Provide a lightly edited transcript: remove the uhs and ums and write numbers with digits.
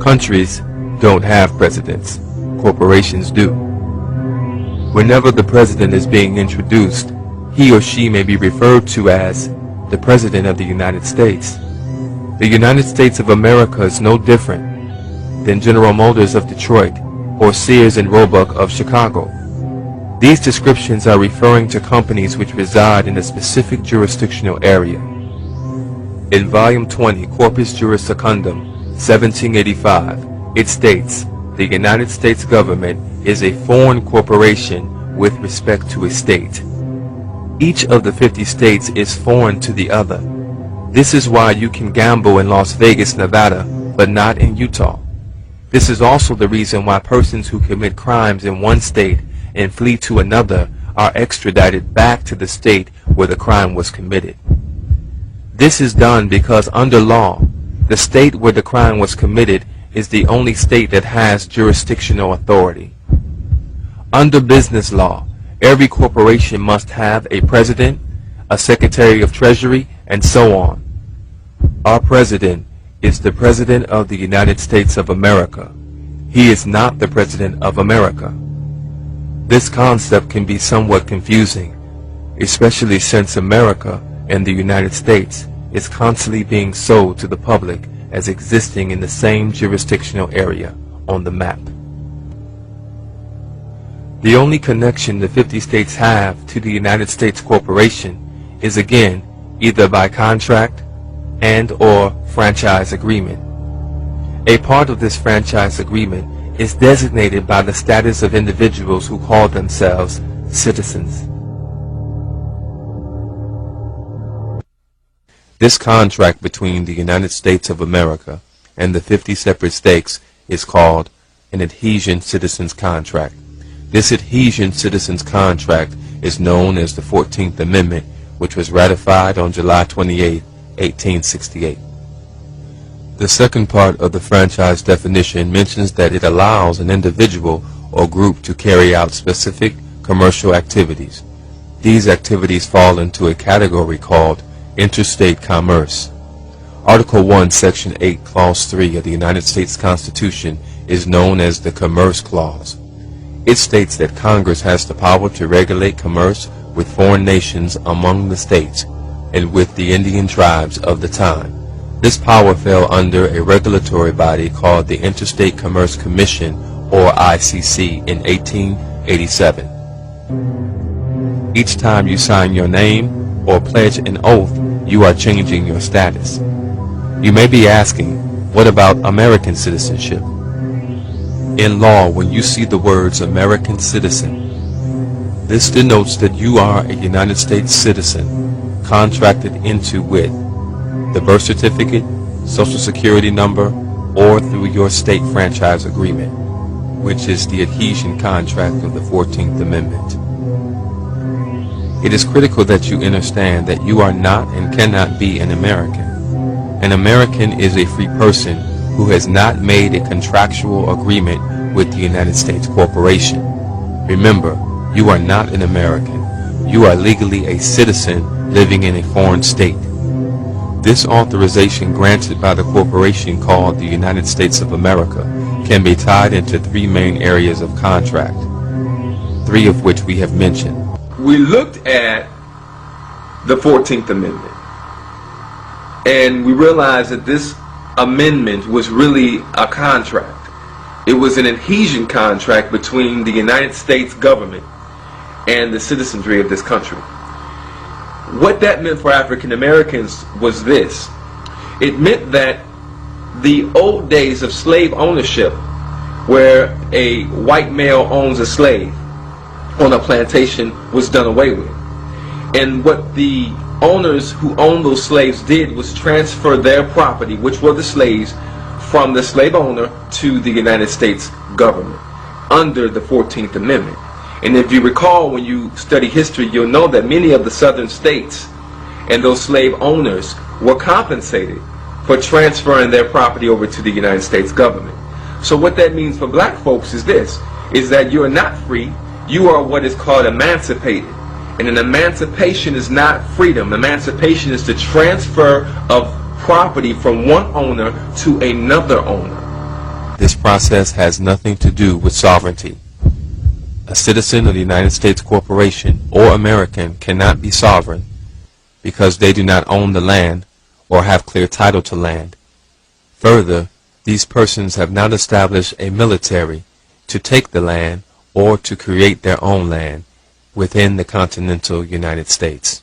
Countries don't have presidents. Corporations do. Whenever the president is being introduced, he or she may be referred to as the President of the United States. The United States of America is no different than General Motors of Detroit or Sears and Roebuck of Chicago. These descriptions are referring to companies which reside in a specific jurisdictional area. In Volume 20, Corpus Juris Secundum, 1785, it states, "The United States government is a foreign corporation with respect to a state. Each of the 50 states is foreign to the other. This is why you can gamble in Las Vegas, Nevada, but not in Utah. This is also the reason why persons who commit crimes in one state and flee to another are extradited back to the state where the crime was committed. This is done because under law, the state where the crime was committed is the only state that has jurisdictional authority. Under business law, every corporation must have a president, a secretary of treasury, and so on. Our president is the President of the United States of America. He is not the President of America." This concept can be somewhat confusing, especially since America and the United States is constantly being sold to the public as existing in the same jurisdictional area on the map. The only connection the 50 states have to the United States Corporation is again either by contract and/or franchise agreement. A part of this franchise agreement is designated by the status of individuals who call themselves citizens. This contract between the United States of America and the 50 separate states is called an adhesion citizens contract. This adhesion citizens contract is known as the 14th Amendment, which was ratified on July 28, 1868. The second part of the franchise definition mentions that it allows an individual or group to carry out specific commercial activities. These activities fall into a category called interstate commerce. Article 1, Section 8, Clause 3 of the United States Constitution is known as the Commerce Clause. It states that Congress has the power to regulate commerce with foreign nations among the states and with the Indian tribes of the time. This power fell under a regulatory body called the Interstate Commerce Commission, or ICC, in 1887. Each time you sign your name or pledge an oath, you are changing your status. You may be asking, what about American citizenship? In law, when you see the words American citizen, this denotes that you are a United States citizen contracted into with the birth certificate, social security number, or through your state franchise agreement, which is the adhesion contract of the 14th Amendment. It is critical that you understand that you are not and cannot be an American. An American is a free person who has not made a contractual agreement with the United States Corporation. Remember, you are not an American. You are legally a citizen living in a foreign state. This authorization granted by the corporation called the United States of America can be tied into three main areas of contract, three of which we have mentioned. We looked at the 14th Amendment, and we realized that this amendment was really a contract. It was an adhesion contract between the United States government and the citizenry of this country. What that meant for African Americans was this. It meant that the old days of slave ownership, where a white male owns a slave on a plantation, was done away with. And what the owners who owned those slaves did was transfer their property, which were the slaves, from the slave owner to the United States government under the 14th Amendment. And if you recall, when you study history, you'll know that many of the southern states and those slave owners were compensated for transferring their property over to the United States government. So what that means for black folks is this, is that you are not free, you are what is called emancipated. And an emancipation is not freedom. Emancipation is the transfer of property from one owner to another owner. This process has nothing to do with sovereignty. A citizen of the United States Corporation or American cannot be sovereign because they do not own the land or have clear title to land. Further, these persons have not established a military to take the land or to create their own land within the continental United States.